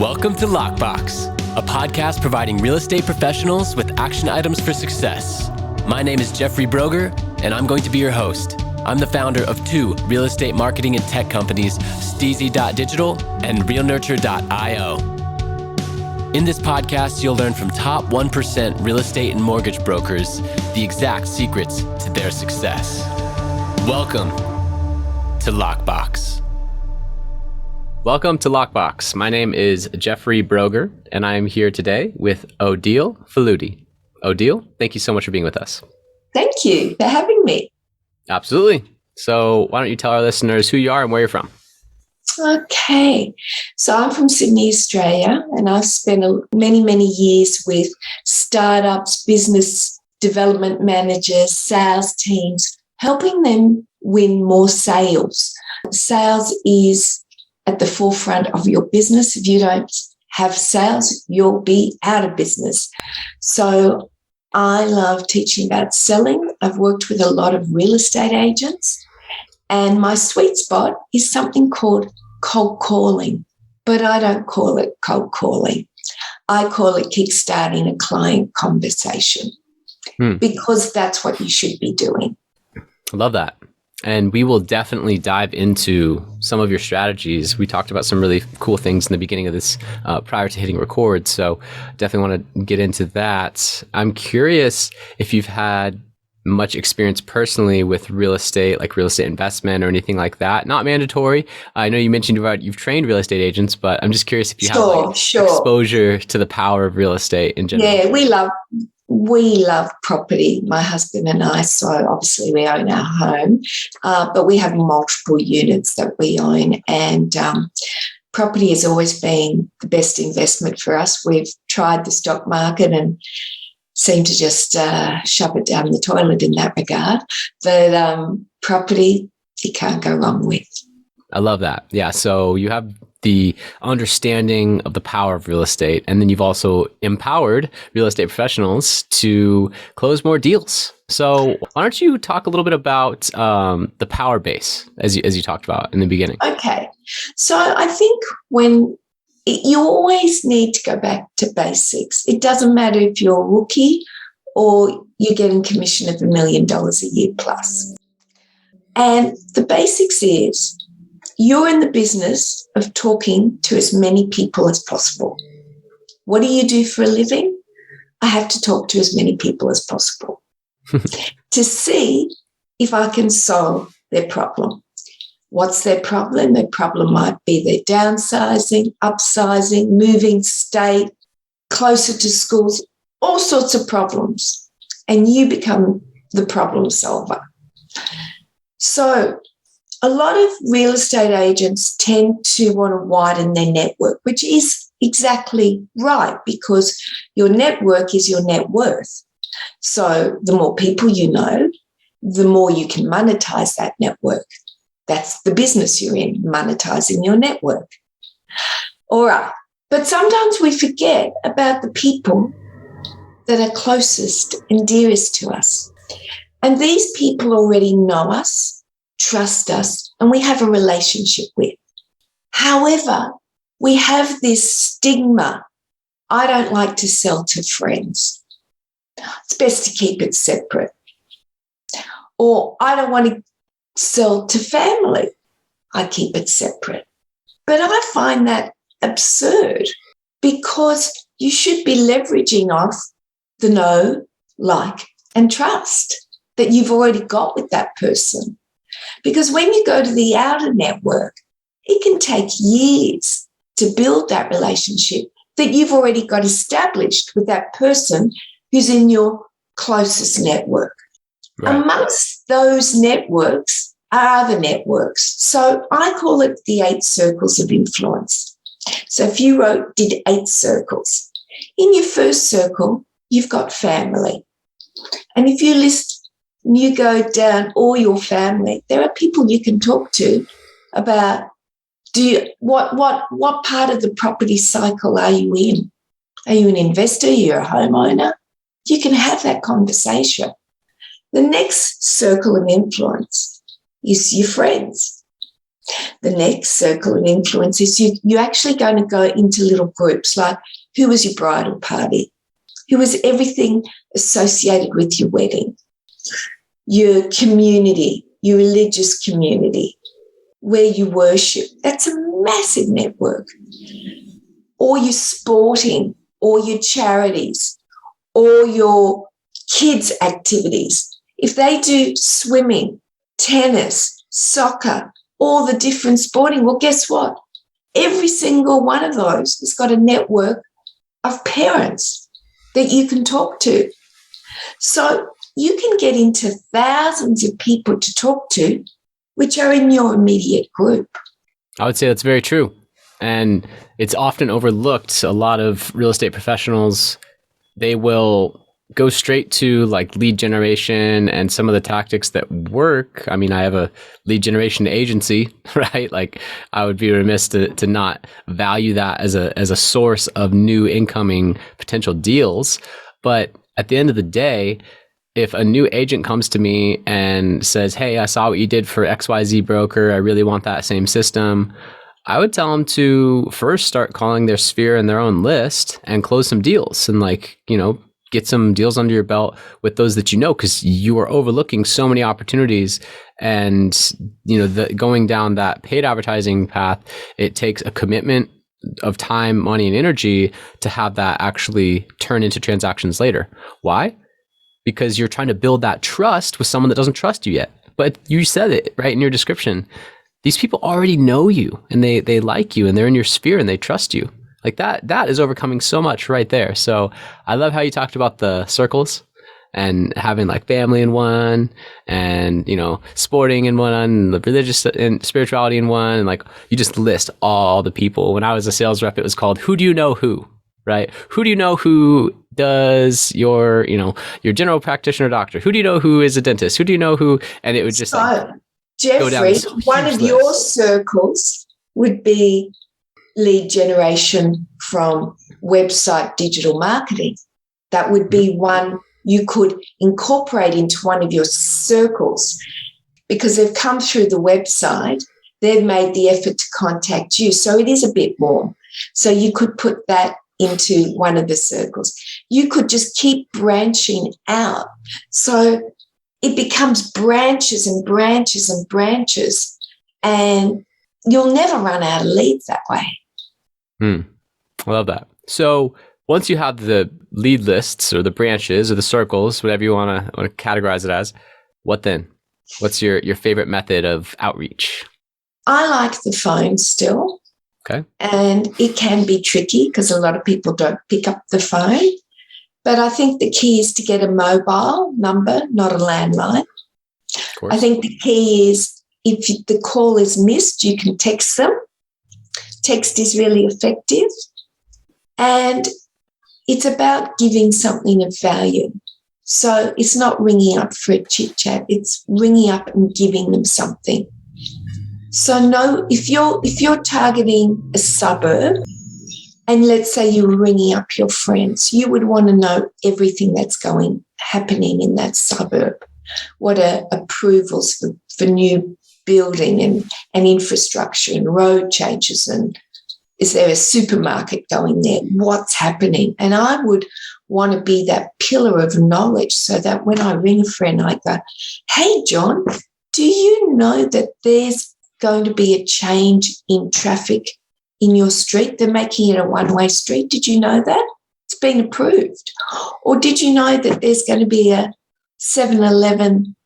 Welcome to Lockbox, a podcast providing real estate professionals with action items for success. My name is Jeffrey Brogger, and I'm going to be your host. I'm the founder of two real estate marketing and tech companies, STEEZY.Digital and realnurture.io. In this podcast, you'll learn from top 1% real estate and mortgage brokers the exact secrets to their success. Welcome to Lockbox. Welcome to Lockbox. My name is Jeffrey Brogger, and I am here today with Odile Faludi. Odile, thank you so much for being with us. Thank you for having me. Absolutely. So why don't you tell our listeners who you are and where you're from? Okay. So I'm from Sydney, Australia, and I've spent many years with startups, business development managers, sales teams, helping them win more sales. Sales is at the forefront of your business. If you don't have sales, you'll be out of business. So I love teaching about selling. I've worked with a lot of real estate agents, and my sweet spot is something called cold calling, but I don't call it cold calling. I call it kickstarting a client conversation because that's what you should be doing. I love that. And we will definitely dive into some of your strategies. We talked about some really cool things in the beginning of this prior to hitting record. So definitely want to get into that. I'm curious if you've had much experience personally with real estate, like real estate investment or anything like that. Not mandatory. I know you mentioned about you've trained real estate agents, but I'm just curious if you have exposure to the power of real estate in general. Yeah, we love property, my husband and I. So obviously we own our home, but we have multiple units that we own, and property has always been the best investment for us. We've tried the stock market and seem to just shove it down the toilet in that regard. But property, you can't go wrong with. I love that. Yeah. So you have the understanding of the power of real estate, and then you've also empowered real estate professionals to close more deals. So why don't you talk a little bit about the power base as you talked about in the beginning? Okay. So I think you always need to go back to basics. It doesn't matter if you're a rookie or you're getting commission of $1 million a year plus. And the basics is you're in the business of talking to as many people as possible. What do you do for a living? I have to talk to as many people as possible to see if I can solve their problem. What's their problem? Their problem might be they're downsizing, upsizing, moving state, closer to schools, all sorts of problems. And you become the problem solver. So a lot of real estate agents tend to want to widen their network, which is exactly right, because your network is your net worth. So the more people you know, the more you can monetize that network. That's the business you're in, monetizing your network. All right. But sometimes we forget about the people that are closest and dearest to us. And these people already know us, trust us, and we have a relationship with. However, we have this stigma. I don't like to sell to friends. It's best to keep it separate. Or I don't want to sell to family. I keep it separate. But I find that absurd, because you should be leveraging off the know, like, and trust that you've already got with that person. Because when you go to the outer network, it can take years to build that relationship that you've already got established with that person who's in your closest network. Right. Amongst those networks are other networks. So I call it the 8 circles of influence. So if you did 8 circles, in your first circle, you've got family. And if you go down all your family, there are people you can talk to about what part of the property cycle are you in? Are you an investor? You're a homeowner? You can have that conversation. The next circle of influence is your friends. The next circle of influence is you're actually going to go into little groups, like who was your bridal party? Who was everything associated with your wedding? Your community, your religious community, where you worship. That's a massive network. Or your sporting, or your charities, or your kids' activities. If they do swimming, tennis, soccer, all the different sporting, well, guess what? Every single one of those has got a network of parents that you can talk to. So you can get into thousands of people to talk to, which are in your immediate group. I would say that's very true. And it's often overlooked. A lot of real estate professionals, they will go straight to like lead generation and some of the tactics that work. I mean, I have a lead generation agency, right? Like I would be remiss to not value that as a source of new incoming potential deals. But at the end of the day, if a new agent comes to me and says, hey, I saw what you did for XYZ broker, I really want that same system, I would tell them to first start calling their sphere and their own list and close some deals and get some deals under your belt with those that you know, because you are overlooking so many opportunities. And going down that paid advertising path, it takes a commitment of time, money, and energy to have that actually turn into transactions later. Why? Because you're trying to build that trust with someone that doesn't trust you yet. But you said it right in your description. These people already know you and they like you and they're in your sphere and they trust you. Like that is overcoming so much right there. So I love how you talked about the circles and having like family in one and, sporting in one and the religious and spirituality in one. And like, you just list all the people. When I was a sales rep, it was called Who Do You Know Who, right? Who do you know who does your general practitioner doctor? Who do you know who is a dentist? Who do you know who? And it would just Jeffrey, one of your circles would be lead generation from website digital marketing. That would be one you could incorporate into one of your circles because they've come through the website, they've made the effort to contact you. So it is a bit warm. So you could put that into one of the circles. You could just keep branching out. So it becomes branches and branches and branches, and you'll never run out of leads that way. I love that. So once you have the lead lists or the branches or the circles, whatever you want to categorize it as, what then? What's your favorite method of outreach? I like the phone still. Okay. And it can be tricky because a lot of people don't pick up the phone. But I think the key is to get a mobile number, not a landline. Of course. I think the key is if the call is missed, you can text them. Text is really effective. And it's about giving something of value. So it's not ringing up for a chit chat. It's ringing up and giving them something. So no, if you're targeting a suburb, and let's say you were ringing up your friends, you would want to know everything that's happening in that suburb. What are approvals for new building and infrastructure and road changes, and is there a supermarket going there? What's happening? And I would want to be that pillar of knowledge so that when I ring a friend, I go, hey, John, do you know that there's going to be a change in traffic in your street? They're making it a one-way street. Did you know that? It's been approved. Or did you know that there's going to be a 7-Eleven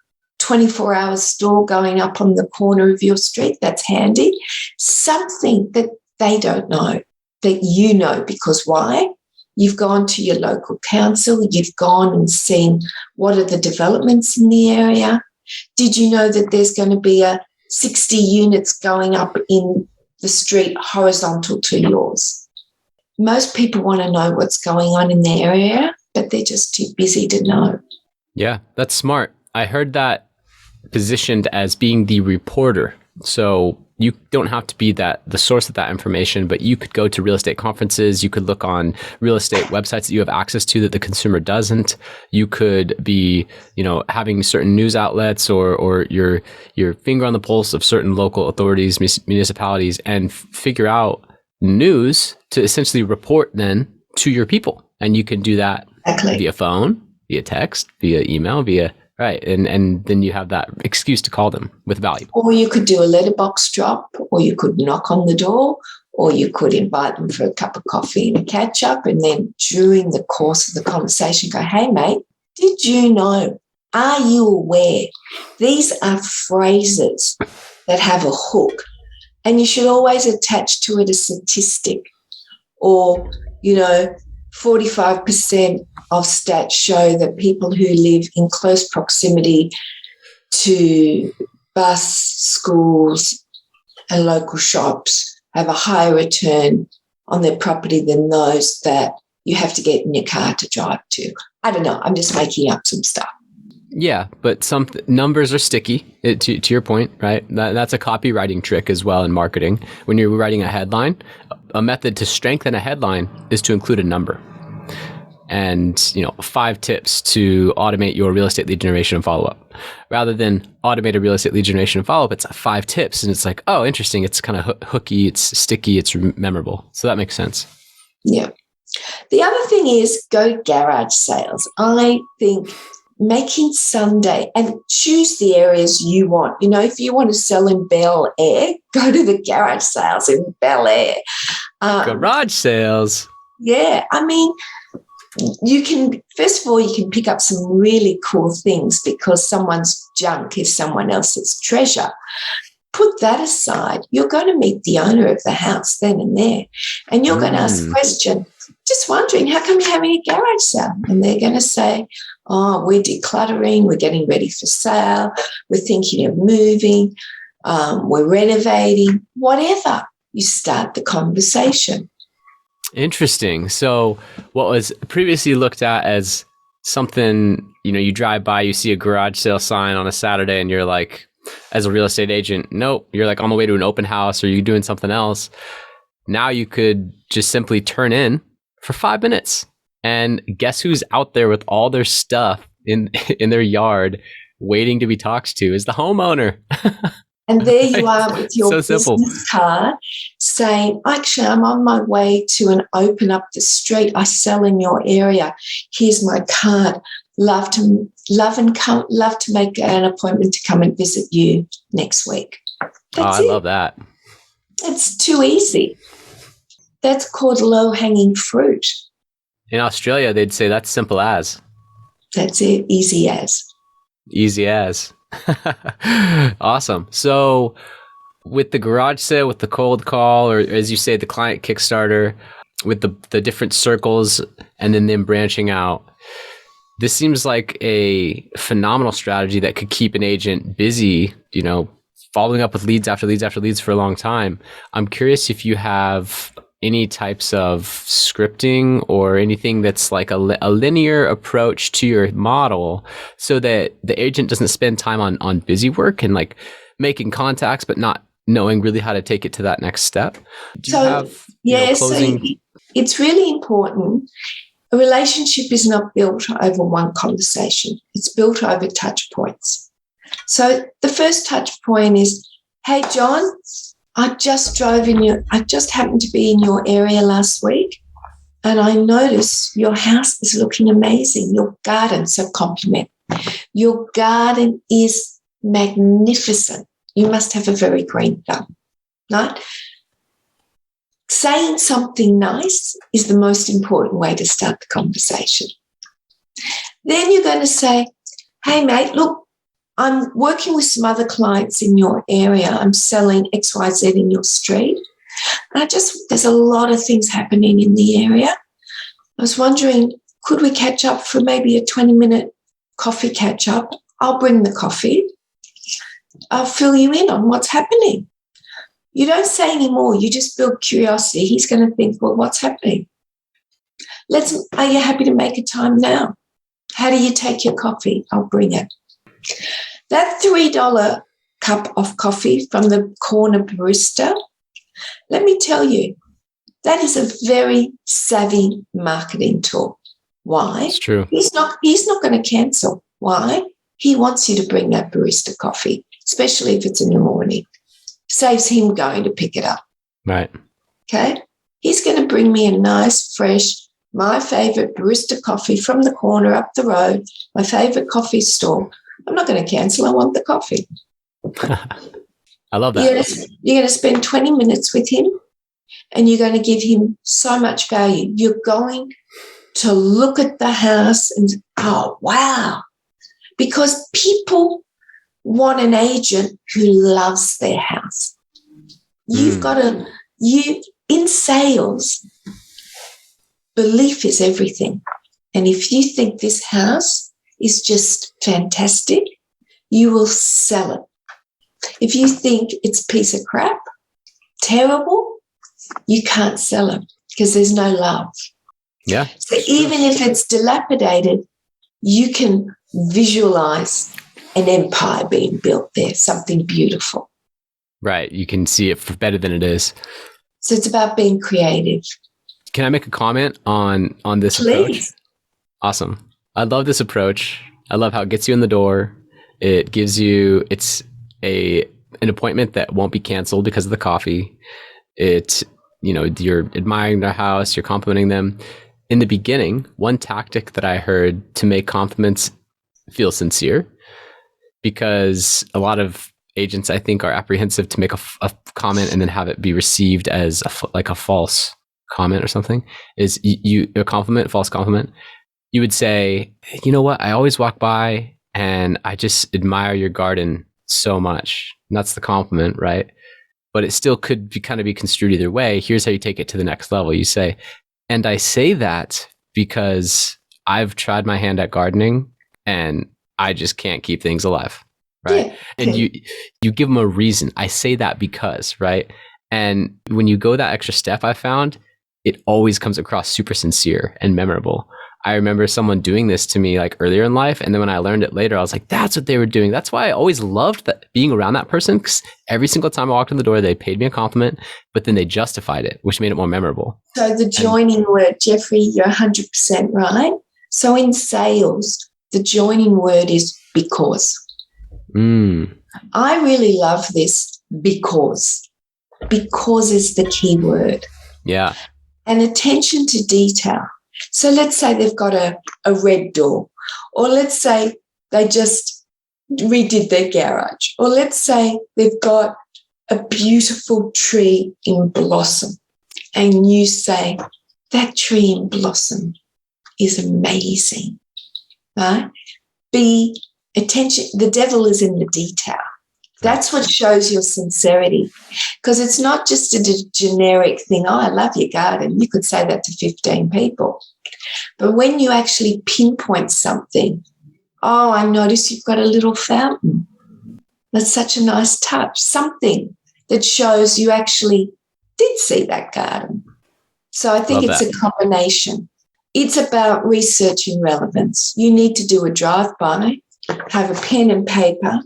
24-hour store going up on the corner of your street? That's handy. Something that they don't know, that you know, because why? You've gone to your local council, you've gone and seen what are the developments in the area. Did you know that there's going to be a 60 units going up in the street horizontal to yours? Most people want to know what's going on in their area, but they're just too busy to know. Yeah, that's smart. I heard that positioned as being the reporter So you don't have to be the source of that information, but you could go to real estate conferences. You could look on real estate websites that you have access to that the consumer doesn't. You could be, having certain news outlets or your finger on the pulse of certain local authorities, municipalities, and figure out news to essentially report then to your people. And you can do that via phone, via text, via email, right. And then you have that excuse to call them with value. Or you could do a letterbox drop, or you could knock on the door, or you could invite them for a cup of coffee and a catch up. And then during the course of the conversation, go, hey, mate, did you know? Are you aware? These are phrases that have a hook, and you should always attach to it a statistic or, 45% of stats show that people who live in close proximity to bus, schools, and local shops have a higher return on their property than those that you have to get in your car to drive to. I don't know. I'm just making up some stuff. Yeah, but some numbers are sticky, to your point, right? That's a copywriting trick as well in marketing. When you're writing a headline, a method to strengthen a headline is to include a number. And, 5 tips to automate your real estate lead generation and follow-up. Rather than automate a real estate lead generation and follow-up, it's 5 tips. And it's like, oh, interesting. It's kind of hooky. It's sticky. It's memorable. So that makes sense. Yeah. The other thing is go garage sales. I think making Sunday, and choose the areas you want. If you want to sell in Bel Air, go to the garage sales in Bel Air. Garage sales. Yeah. I mean, you can pick up some really cool things because someone's junk is someone else's treasure. Put that aside. You're going to meet the owner of the house then and there, and you're going to ask a question. Just wondering, how come you're having a garage sale? And they're going to say, oh, we're decluttering, we're getting ready for sale, we're thinking of moving, we're renovating, whatever. You start the conversation. Interesting. So what was previously looked at as something, you drive by, you see a garage sale sign on a Saturday and you're like, as a real estate agent, nope, you're like on the way to an open house or you're doing something else. Now you could just simply turn in for 5 minutes and guess who's out there with all their stuff in their yard waiting to be talked to is the homeowner. And there you are with your business card saying, actually, I'm on my way to an open up the street. I sell in your area. Here's my card. Love to make an appointment to come and visit you next week. I love that. It's too easy. That's called low-hanging fruit. In Australia, they'd say that's simple as. That's it. Easy as. Easy as. Awesome. So with the garage sale, with the cold call, or as you say, the client Kickstarter, with the different circles and then them branching out, this seems like a phenomenal strategy that could keep an agent busy, following up with leads after leads after leads for a long time. I'm curious if you have any types of scripting or anything that's like a linear approach to your model so that the agent doesn't spend time on busy work and like making contacts, but not knowing really how to take it to that next step. Do you have closing? So it's really important. A relationship is not built over one conversation. It's built over touch points. So the first touch point is, hey, John, I just happened to be in your area last week and I noticed your house is looking amazing. Your garden, so compliment. Your garden is magnificent. You must have a very green thumb, right? Saying something nice is the most important way to start the conversation. Then you're going to say, hey, mate, look, I'm working with some other clients in your area. I'm selling XYZ in your street. And there's a lot of things happening in the area. I was wondering, could we catch up for maybe a 20-minute coffee catch up? I'll bring the coffee. I'll fill you in on what's happening. You don't say any more. You just build curiosity. He's going to think, well, what's happening? Are you happy to make a time now? How do you take your coffee? I'll bring it. That $3 cup of coffee from the corner barista, let me tell you, that is a very savvy marketing tool. Why? It's true. He's not going to cancel. Why? He wants you to bring that barista coffee, especially if it's in the morning. Saves him going to pick it up. Right. Okay? He's going to bring me a nice, fresh, my favorite barista coffee from the corner up the road, my favorite coffee store. I'm not going to cancel. I want the coffee. I love that. You're going to spend 20 minutes with him and you're going to give him so much value. You're going to look at the house and, oh, wow. Because people want an agent who loves their house. You've got to, in sales, belief is everything. And if you think this house is just fantastic, you will sell it. If you think it's a piece of crap, terrible, you can't sell it because there's no love. Yeah. So even if it's dilapidated, you can visualize an empire being built there, something beautiful. Right. You can see it for better than it is. So it's about being creative. Can I make a comment on this approach? Awesome. I love this approach. I love how it gets you in the door. It gives you, it's an appointment that won't be canceled because of the coffee. You're admiring their house, you're complimenting them. In the beginning, one tactic that I heard to make compliments feel sincere, because a lot of agents, I think, are apprehensive to make a comment and then have it be received as a false comment or something, is a compliment, false compliment. You would say, you know what, I always walk by and I just admire your garden so much. And that's the compliment, right? But it still could be construed either way. Here's how you take it to the next level. You say, and I say that because I've tried my hand at gardening and I just can't keep things alive, right? Yeah. And you give them a reason. I say that because, right? And when you go that extra step, I found it always comes across super sincere and memorable. I remember someone doing this to me like earlier in life. And then when I learned it later, I was like, that's what they were doing. That's why I always loved that, being around that person, because every single time I walked in the door, they paid me a compliment, but then they justified it, which made it more memorable. So the joining word, Jeffrey, you're 100% right. So in sales, the joining word is because. I really love this because. Because is the key word. Yeah. And attention to detail. So let's say they've got a red door, or let's say they just redid their garage, or let's say they've got a beautiful tree in blossom, and you say, that tree in blossom is amazing, right? Be attention. The devil is in the detail. That's what shows your sincerity, because it's not just a generic thing. Oh, I love your garden. You could say that to 15 people. But when you actually pinpoint something, oh, I notice you've got a little fountain. That's such a nice touch. Something that shows you actually did see that garden. So I think it's a combination. It's about researching relevance. You need to do a drive-by, have a pen and paper,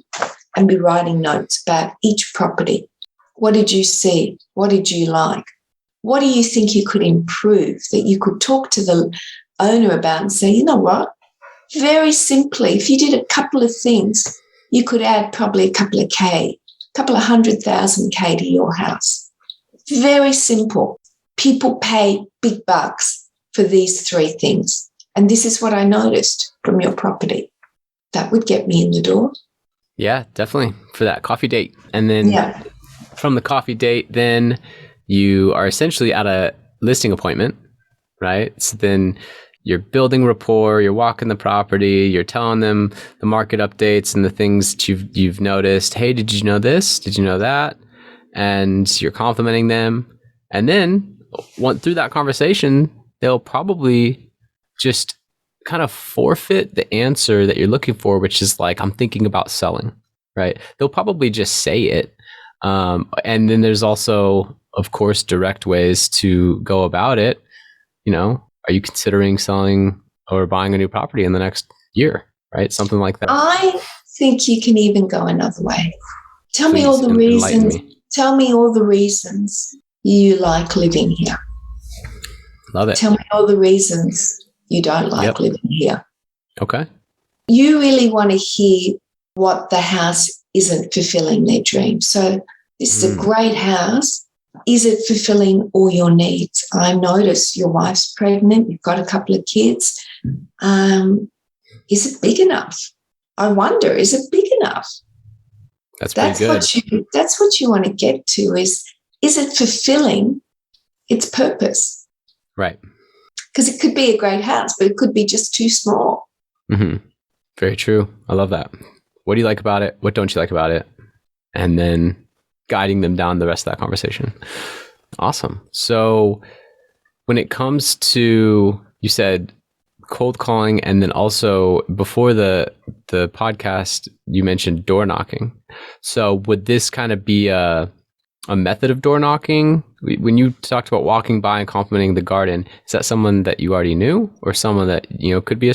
and be writing notes about each property. What did you see? What did you like? What do you think you could improve that you could talk to the owner about and say, you know what? Very simply, if you did a couple of things, you could add probably a couple of $100,000 to your house. Very simple. People pay big bucks for these three things. And this is what I noticed from your property. That would get me in the door. Yeah, definitely, for that coffee date. And then from the coffee date, then you are essentially at a listing appointment, right? So then you're building rapport, you're walking the property, you're telling them the market updates and the things that you've noticed. Hey, did you know this? Did you know that? And you're complimenting them. And then through that conversation, they'll probably just kind of forfeit the answer that you're looking for, which is like, I'm thinking about selling, right? They'll probably just say it. And then there's also, of course, direct ways to go about it. You know, are you considering selling or buying a new property in the next year, right? Something like that. I think you can even go another way. Tell me all the enlighten reasons. me. Tell me all the reasons you like living here. Love it. Tell me all the reasons you don't like living here. Okay. You really want to hear what the house isn't fulfilling their dreams. So this is a great house. Is it fulfilling all your needs? I notice your wife's pregnant. You've got a couple of kids. Is it big enough? I wonder, is it big enough? That's pretty good. That's what you want to get to is it fulfilling its purpose? Right. Because it could be a great house, but it could be just too small. Mm-hmm. Very true. I love that. What do you like about it? What don't you like about it? And then guiding them down the rest of that conversation. Awesome. So when it comes to, you said cold calling, and then also before the podcast, you mentioned door knocking. So would this kind of be a method of door knocking? When you talked about walking by and complimenting the garden, is that someone that you already knew, or someone that, could be a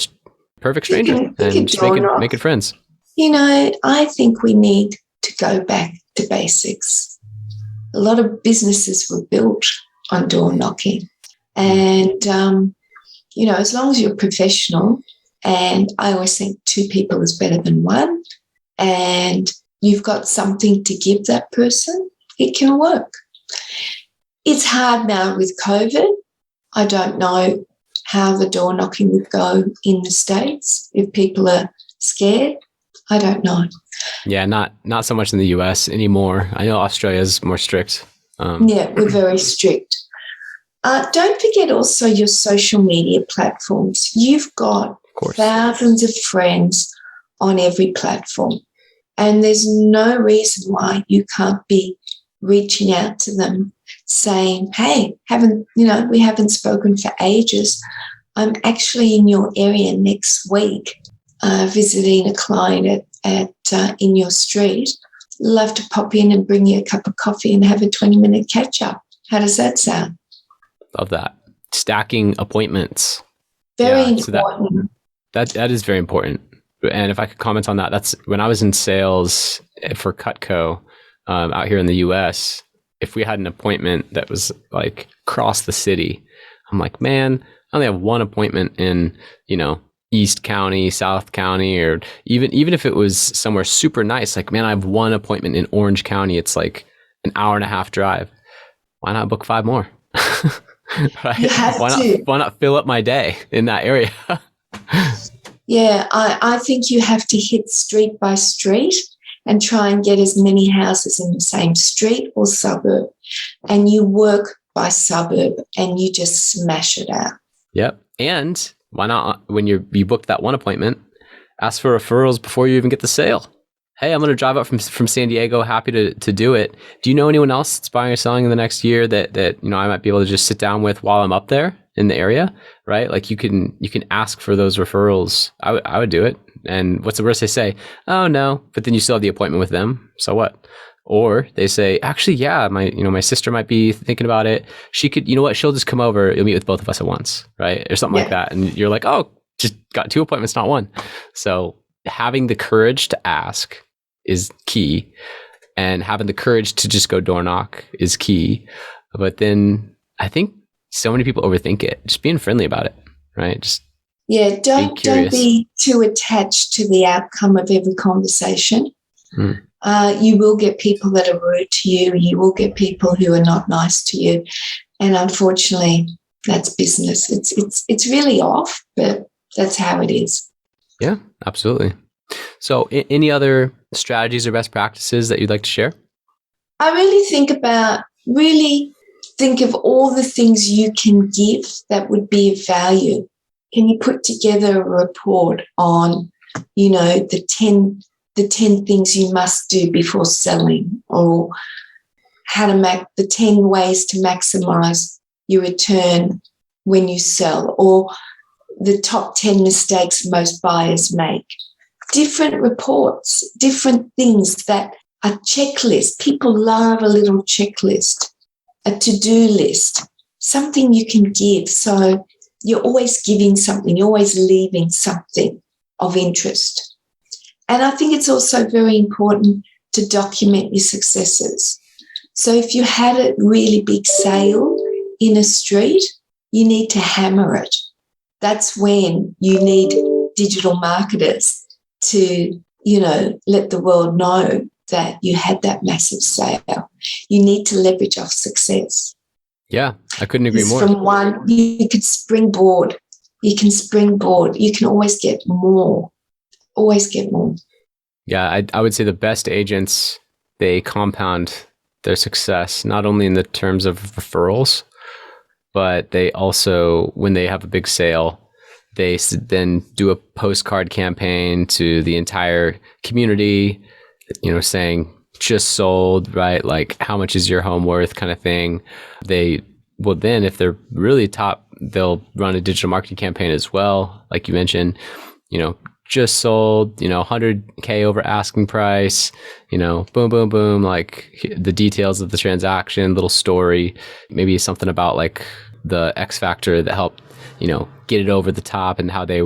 perfect stranger and just make it friends? I think we need to go back to basics. A lot of businesses were built on door knocking. And, as long as you're professional, and I always think two people is better than one, and you've got something to give that person, it can work. It's hard now with COVID. I don't know how the door knocking would go in the States if people are scared. I don't know. Yeah, not so much in the US anymore. I know Australia is more strict. Yeah, we're very strict. Don't forget also your social media platforms. You've got thousands of friends on every platform, and there's no reason why you can't be reaching out to them saying, hey, we haven't spoken for ages. I'm actually in your area next week visiting a client at in your street. Love to pop in and bring you a cup of coffee and have a 20-minute catch-up. How does that sound? Love that. Stacking appointments. Very important. So that is very important. And if I could comment on that, that's when I was in sales for Cutco out here in the US. If we had an appointment that was like across the city, I'm like, man, I only have one appointment in, East County, South County, or even if it was somewhere super nice, like, man, I have one appointment in Orange County. It's like an hour and a half drive. Why not book 5 more? Right? You have to. Why not fill up my day in that area? Yeah, I think you have to hit street by street and try and get as many houses in the same street or suburb. And you work by suburb and you just smash it out. Yep. And why not, when you booked that one appointment, ask for referrals before you even get the sale. Hey, I'm going to drive up from San Diego. Happy to do it. Do you know anyone else that's buying or selling in the next year that I might be able to just sit down with while I'm up there in the area, right? Like you can ask for those referrals. I would do it. And what's the worst they say? Oh no, but then you still have the appointment with them. So what? Or they say, actually, yeah, my sister might be thinking about it. She could, she'll just come over. You'll meet with both of us at once, right? Or something like that. And you're like, oh, just got 2 appointments, not one. So having the courage to ask is key, and having the courage to just go door knock is key. But then I think so many people overthink it. Just being friendly about it, right? Don't be too attached to the outcome of every conversation. You will get people that are rude to you. You will get people who are not nice to you, and unfortunately, that's business. It's really off, but that's how it is. Yeah, absolutely. So any other strategies or best practices that you'd like to share? I really think of all the things you can give that would be of value. Can you put together a report on, the 10 things you must do before selling, or how to make the 10 ways to maximize your return when you sell, or the top 10 mistakes most buyers make. Different reports, different things that a checklist. People love a little checklist, a to-do list, something you can give. So you're always giving something, you're always leaving something of interest. And I think it's also very important to document your successes. So if you had a really big sale in a street, you need to hammer it. That's when you need digital marketers to, let the world know that you had that massive sale. You need to leverage off success. Yeah, I couldn't agree more. From one, you could springboard. You can springboard. You can always get more. Always get more. Yeah, I would say the best agents, they compound their success, not only in the terms of referrals, but they also, when they have a big sale, they then do a postcard campaign to the entire community, saying just sold, right? Like, how much is your home worth, kind of thing. They will then, if they're really top, they'll run a digital marketing campaign as well. Like you mentioned, just sold, 100K over asking price, boom, boom, boom, like the details of the transaction, little story, maybe something about like the X factor that helped, get it over the top and how they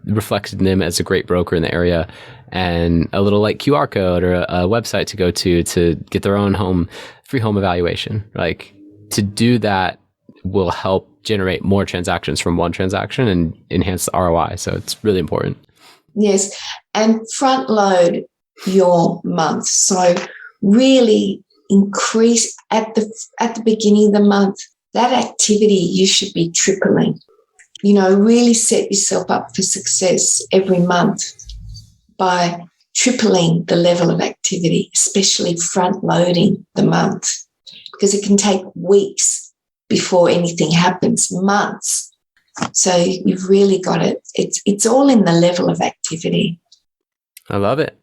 reflected them as a great broker in the area, and a little like QR code or a website to go to get their own free home evaluation. Like, to do that will help generate more transactions from one transaction and enhance the ROI. So it's really important. Yes, and front load your month. So really increase at the beginning of the month. That activity you should be tripling. Really set yourself up for success every month by tripling the level of activity, especially front loading the month, because it can take weeks before anything happens, months. So you've really got it. It's all in the level of activity. I love it.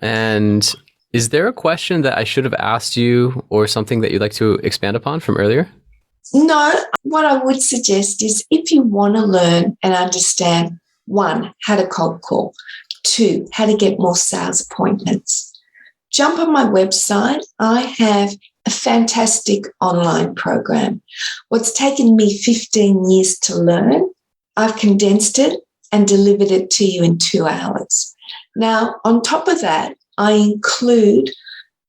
And is there a question that I should have asked you or something that you'd like to expand upon from earlier? No, what I would suggest is, if you want to learn and understand, 1, how to cold call, 2, how to get more sales appointments, jump on my website. I have a fantastic online program. What's taken me 15 years to learn, I've condensed it and delivered it to you in 2 hours. Now, on top of that, I include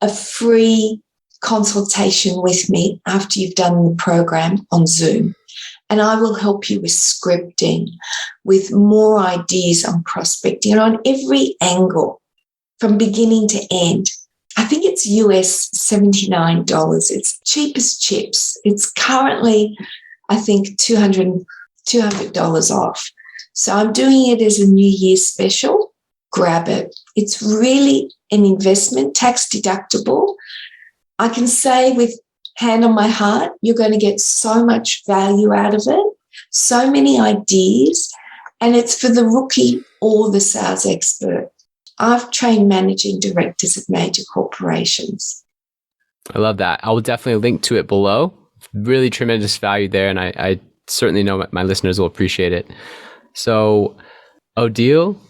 a free consultation with me after you've done the program on Zoom. And I will help you with scripting, with more ideas on prospecting, and on every angle from beginning to end. I think it's US $79. It's cheap as chips. It's currently, I think, $200 off. So I'm doing it as a New Year's special. Grab it. It's really an investment, tax deductible. I can say with hand on my heart, you're going to get so much value out of it, so many ideas, and it's for the rookie or the sales expert. I've trained managing directors of major corporations. I love that. I will definitely link to it below. Really tremendous value there, and I certainly know my listeners will appreciate it. So, Odile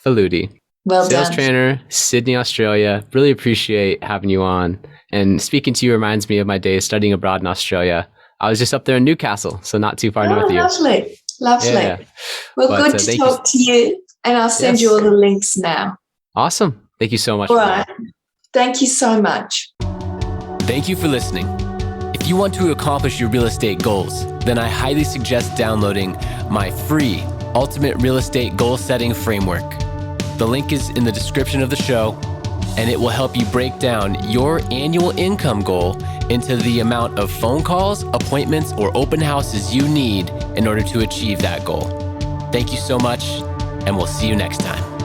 Faludi, sales trainer, Sydney, Australia. Really appreciate having you on. And speaking to you reminds me of my days studying abroad in Australia. I was just up there in Newcastle, so not too far north of you. Lovely. Yeah. Well, good to talk to you, and I'll send you all the links now. Awesome. Thank you so much. All right. Thank you so much. Thank you for listening. If you want to accomplish your real estate goals, then I highly suggest downloading my free Ultimate Real Estate Goal Setting Framework. The link is in the description of the show, and it will help you break down your annual income goal into the amount of phone calls, appointments, or open houses you need in order to achieve that goal. Thank you so much, and we'll see you next time.